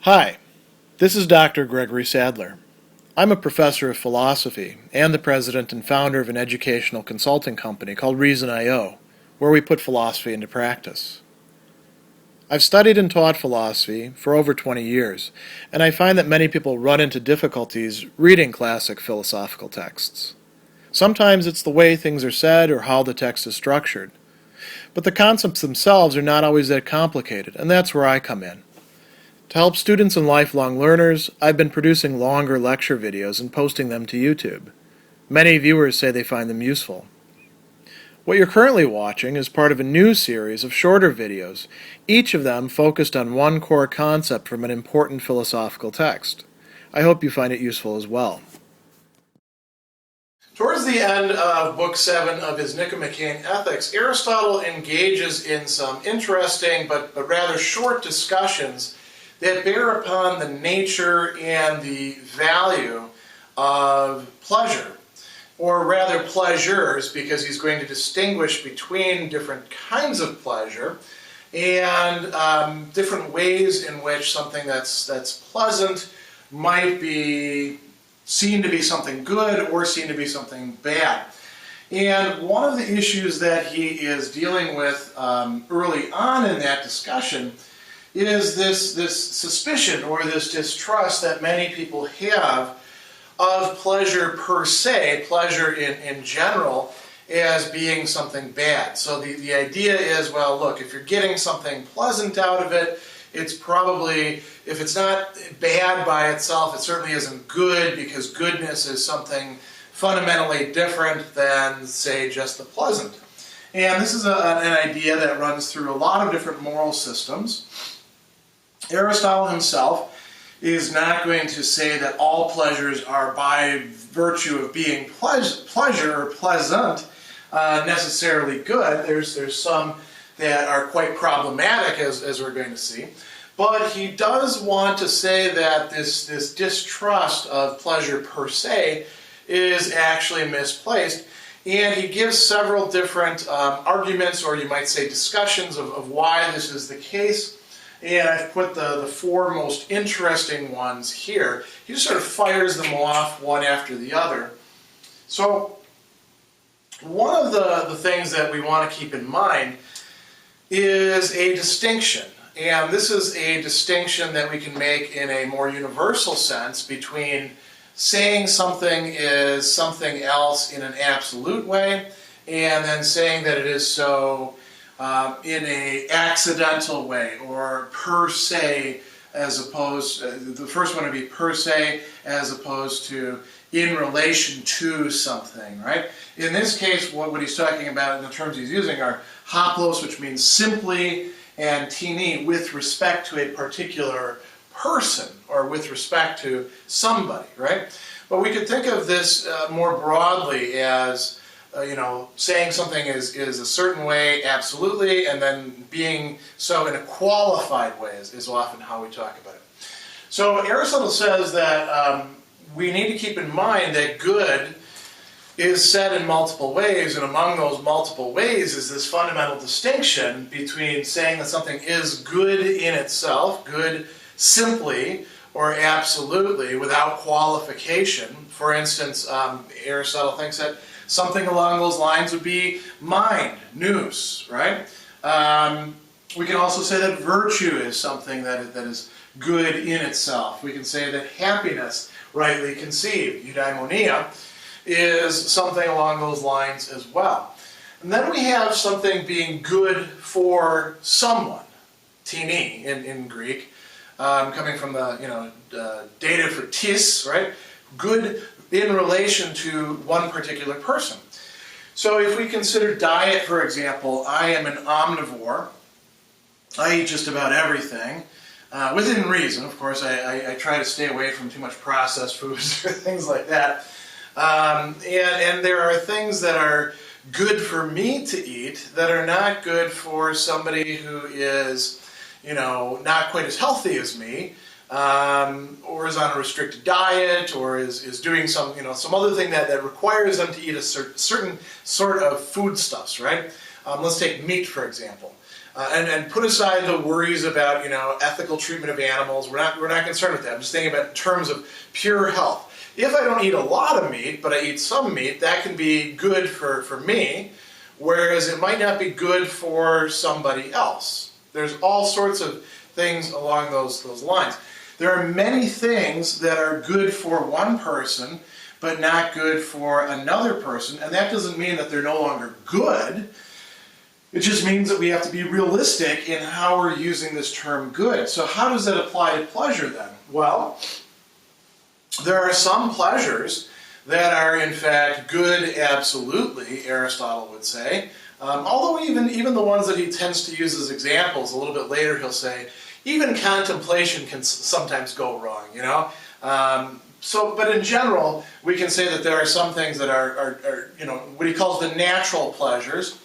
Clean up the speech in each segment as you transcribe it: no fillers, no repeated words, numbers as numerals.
Hi, this is Dr. Gregory Sadler. I'm a professor of philosophy and the president and founder of an educational consulting company called Reason.io, where we put philosophy into practice. I've studied and taught philosophy for over 20 years, and I find that many people run into difficulties reading classic philosophical texts. Sometimes it's the way things are said or how the text is structured. But the concepts themselves are not always that complicated, and that's where I come in. To help students and lifelong learners, I've been producing longer lecture videos and posting them to YouTube. Many viewers say they find them useful. What you're currently watching is part of a new series of shorter videos, each of them focused on one core concept from an important philosophical text. I hope you find it useful as well. Towards the end of Book 7 of his Nicomachean Ethics, Aristotle engages in some interesting but rather short discussions that bear upon the nature and the value of pleasure, or rather pleasures, because he's going to distinguish between different kinds of pleasure and different ways in which something that's pleasant might be seen to be something good or seen to be something bad. And one of the issues that he is dealing with early on in that discussion is this suspicion or this distrust that many people have of pleasure per se, pleasure in general, as being something bad. So the idea is, well, look, if you're getting something pleasant out of it, it's probably, if it's not bad by itself, it certainly isn't good, because goodness is something fundamentally different than, say, just the pleasant. And this is an idea that runs through a lot of different moral systems. Aristotle himself is not going to say that all pleasures are by virtue of being pleasure or pleasant necessarily good. There's some that are quite problematic, as we're going to see. But he does want to say that this distrust of pleasure per se is actually misplaced. And he gives several different arguments, or you might say discussions, of why this is the case. And I've put the four most interesting ones here. He just sort of fires them off one after the other. So one of the things that we want to keep in mind is a distinction. And this is a distinction that we can make in a more universal sense between saying something is something else in an absolute way, and then saying that it is so in an accidental way, or per se, as opposed, the first one would be per se, as opposed to in relation to something, right? In this case, what he's talking about, in the terms he's using, are hoplos, which means simply, and tini, with respect to a particular person, or with respect to somebody, right? But we could think of this more broadly as saying something is a certain way, absolutely, and then being so in a qualified way is often how we talk about it. So Aristotle says that we need to keep in mind that good is said in multiple ways, and among those multiple ways is this fundamental distinction between saying that something is good in itself, good simply, or absolutely, without qualification. For instance, Aristotle thinks that something along those lines would be mind, nous, right? We can also say that virtue is something that is good in itself. We can say that happiness, rightly conceived, eudaimonia, is something along those lines as well. And then we have something being good for someone, tini in Greek, coming from the dative for tis, right? Good in relation to one particular person. So if we consider diet, for example, I am an omnivore. I eat just about everything, within reason, of course. I try to stay away from too much processed foods or things like that. And there are things that are good for me to eat that are not good for somebody who is, not quite as healthy as me, or is on a restricted diet, or is doing some other thing that requires them to eat a certain sort of foodstuffs, right? Let's take meat, for example. and put aside the worries about, ethical treatment of animals. We're not concerned with that. I'm just thinking about in terms of pure health. If I don't eat a lot of meat, but I eat some meat, that can be good for me, whereas it might not be good for somebody else. There's all sorts of things along those lines. There are many things that are good for one person, but not good for another person, and that doesn't mean that they're no longer good. It just means that we have to be realistic in how we're using this term good. So how does that apply to pleasure then? Well, there are some pleasures that are in fact good absolutely, Aristotle would say. Although even the ones that he tends to use as examples, a little bit later he'll say, even contemplation can sometimes go wrong, but in general, we can say that there are some things that are what he calls the natural pleasures.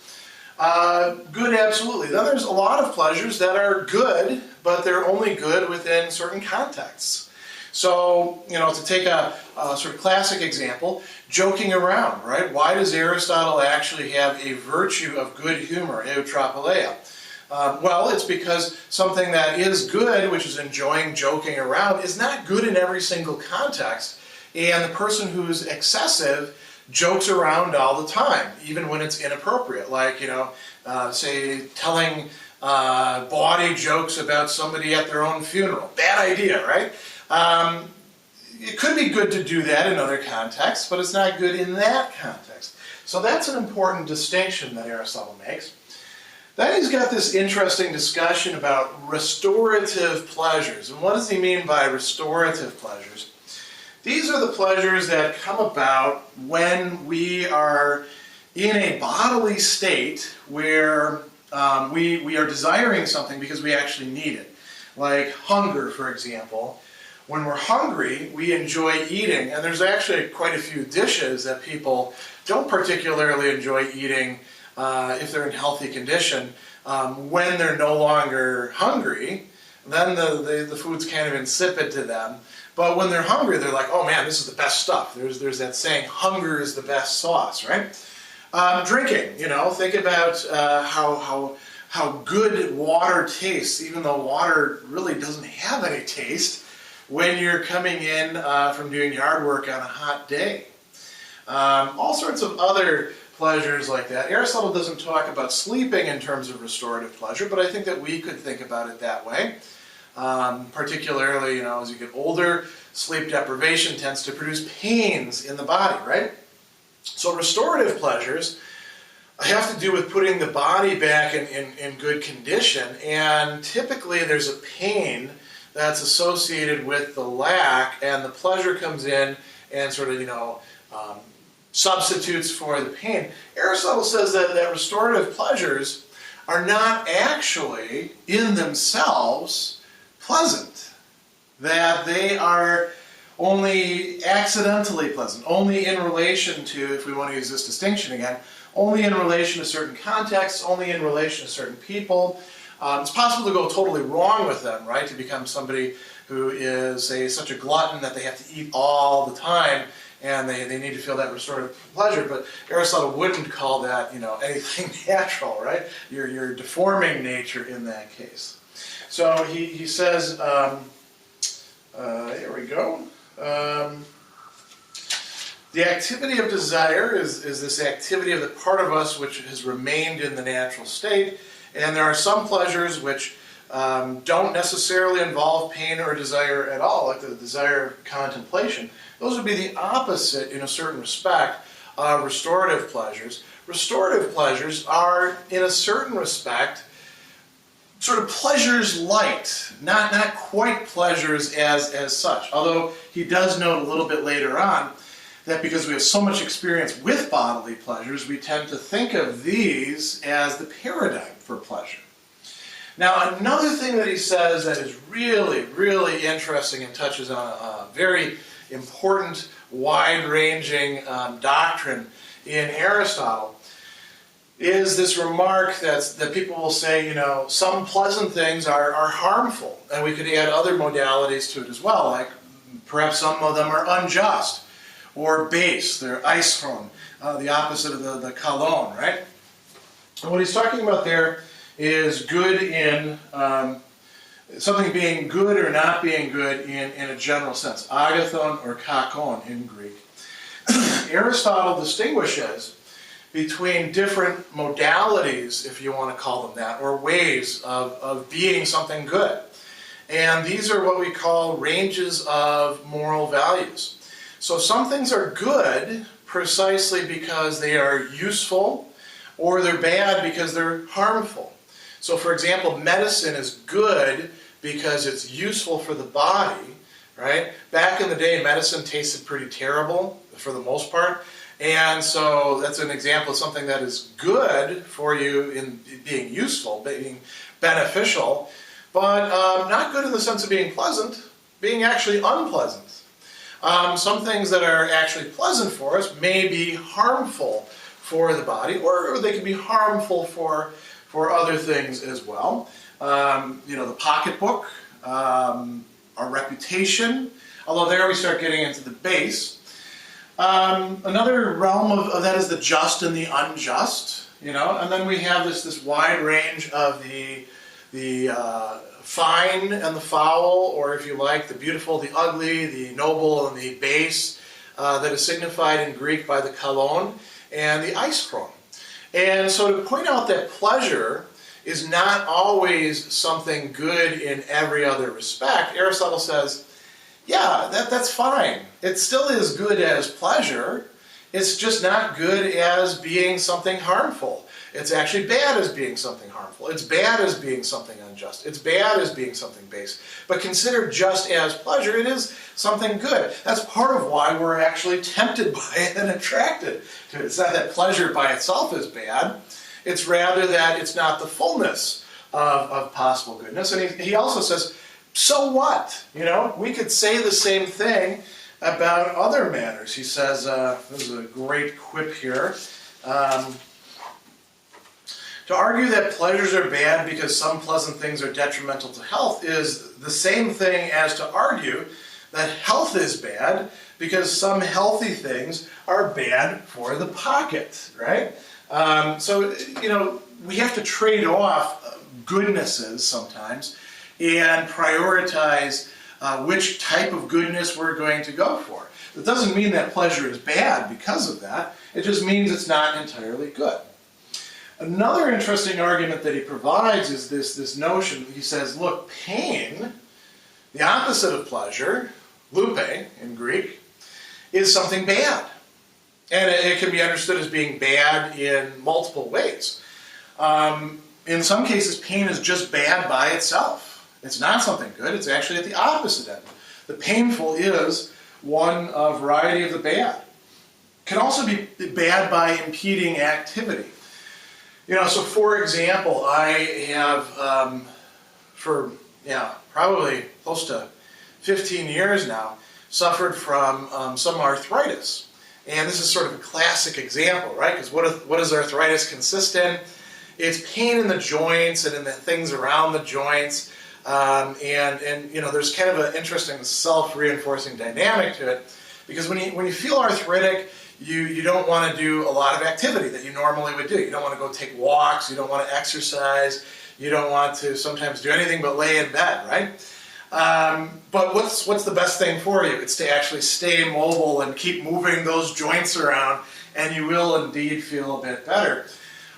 Good absolutely. Then there's a lot of pleasures that are good, but they're only good within certain contexts. So, to take a sort of classic example, joking around, right? Why does Aristotle actually have a virtue of good humor, eutropoleia? Well, it's because something that is good, which is enjoying joking around, is not good in every single context. And the person who's excessive jokes around all the time, even when it's inappropriate. Like, say, telling bawdy jokes about somebody at their own funeral. Bad idea, right? It could be good to do that in other contexts, but it's not good in that context. So that's an important distinction that Aristotle makes. Then he's got this interesting discussion about restorative pleasures. And what does he mean by restorative pleasures? These are the pleasures that come about when we are in a bodily state where we are desiring something because we actually need it. Like hunger, for example. When we're hungry, we enjoy eating, and there's actually quite a few dishes that people don't particularly enjoy eating if they're in healthy condition. When they're no longer hungry, then the food's kind of insipid to them. But when they're hungry, they're like, oh man, this is the best stuff. There's that saying, hunger is the best sauce, right? Drinking, think about how good water tastes, even though water really doesn't have any taste when you're coming in from doing yard work on a hot day. All sorts of other pleasures like that. Aristotle doesn't talk about sleeping in terms of restorative pleasure, but I think that we could think about it that way. Particularly, as you get older, sleep deprivation tends to produce pains in the body, right? So restorative pleasures have to do with putting the body back in good condition, and typically there's a pain that's associated with the lack, and the pleasure comes in and sort of, substitutes for the pain. Aristotle says that restorative pleasures are not actually in themselves pleasant, that they are only accidentally pleasant, only in relation to, if we want to use this distinction again, only in relation to certain contexts, only in relation to certain people. It's possible to go totally wrong with them, right? To become somebody who is, say, such a glutton that they have to eat all the time, and they need to feel that restorative pleasure. But Aristotle wouldn't call that, anything natural, right? You're deforming nature in that case. So he says, here we go. The activity of desire is this activity of the part of us which has remained in the natural state. And there are some pleasures which don't necessarily involve pain or desire at all, like the desire of contemplation. Those would be the opposite, in a certain respect, of restorative pleasures. Restorative pleasures are, in a certain respect, sort of pleasures light, not quite pleasures as such. Although he does note a little bit later on that because we have so much experience with bodily pleasures, we tend to think of these as the paradigm for pleasure. Now, another thing that he says that is really, really interesting and touches on a very important, wide-ranging doctrine in Aristotle is this remark that people will say, some pleasant things are harmful, and we could add other modalities to it as well, like perhaps some of them are unjust or base. They're eisphon, the opposite of the kalon, right? And what he's talking about there is good in something being good or not being good in a general sense. Agathon or kakon in Greek. Aristotle distinguishes between different modalities, if you want to call them that, or ways of being something good. And these are what we call ranges of moral values. So some things are good precisely because they are useful, or they're bad because they're harmful. So for example, medicine is good because it's useful for the body, right? Back in the day, medicine tasted pretty terrible for the most part. And so that's an example of something that is good for you in being useful, being beneficial, but not good in the sense of being pleasant, being actually unpleasant. Some things that are actually pleasant for us may be harmful for the body, or they can be harmful for other things as well. The pocketbook, our reputation, although there we start getting into the base. Another realm of that is the just and the unjust, and then we have this wide range of the fine and the foul, or if you like, the beautiful, the ugly, the noble, and the base, that is signified in Greek by the kalon and the iskron. And so to point out that pleasure is not always something good in every other respect, Aristotle says, yeah, that's fine. It still is good as pleasure. It's just not good as being something harmful. It's actually bad as being something harmful. It's bad as being something unjust. It's bad as being something base. But considered just as pleasure, it is something good. That's part of why we're actually tempted by it and attracted to it. It's not that pleasure by itself is bad. It's rather that it's not the fullness of possible goodness. And he also says, so what? We could say the same thing about other matters. He says, this is a great quip here. To argue that pleasures are bad because some pleasant things are detrimental to health is the same thing as to argue that health is bad because some healthy things are bad for the pocket, right? So we have to trade off goodnesses sometimes and prioritize which type of goodness we're going to go for. It doesn't mean that pleasure is bad because of that. It just means it's not entirely good. Another interesting argument that he provides is this notion. He says, look, pain, the opposite of pleasure, lupe in Greek, is something bad. And it can be understood as being bad in multiple ways. In some cases, pain is just bad by itself. It's not something good. It's actually at the opposite end. The painful is one variety of the bad. It can also be bad by impeding activity. So for example, I have, probably close to 15 years now, suffered from some arthritis. And this is sort of a classic example, right? Because what does arthritis consist in? It's pain in the joints and in the things around the joints. And there's kind of an interesting self-reinforcing dynamic to it. Because when you feel arthritic, you don't want to do a lot of activity that you normally would do. You don't want to go take walks. You don't want to exercise. You don't want to sometimes do anything but lay in bed, right? But what's the best thing for you? It's to actually stay mobile and keep moving those joints around, and you will indeed feel a bit better.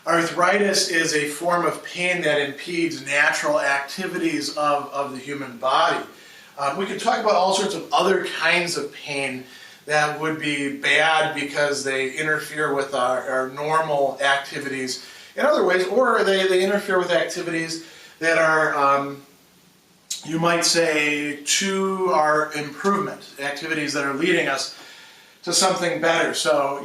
Arthritis is a form of pain that impedes natural activities of the human body. We could talk about all sorts of other kinds of pain that would be bad because they interfere with our normal activities in other ways, or they interfere with activities that are, you might say, to our improvement, activities that are leading us to something better. So,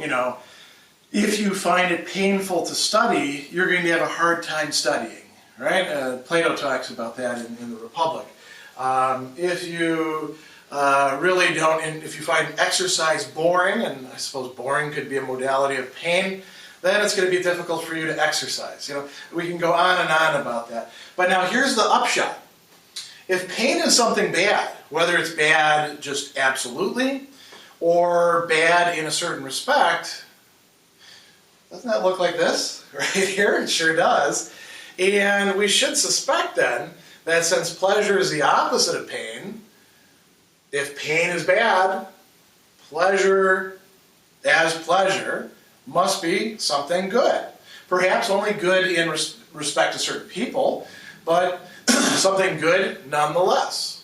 if you find it painful to study, you're going to have a hard time studying, right? Plato talks about that in the Republic. If you really don't, and if you find exercise boring, and I suppose boring could be a modality of pain, then it's going to be difficult for you to exercise. We can go on and on about that. But now here's the upshot. If pain is something bad, whether it's bad just absolutely or bad in a certain respect, doesn't that look like this right here? It sure does. And we should suspect then that since pleasure is the opposite of pain, if pain is bad, pleasure as pleasure must be something good. Perhaps only good in respect to certain people, but something good nonetheless.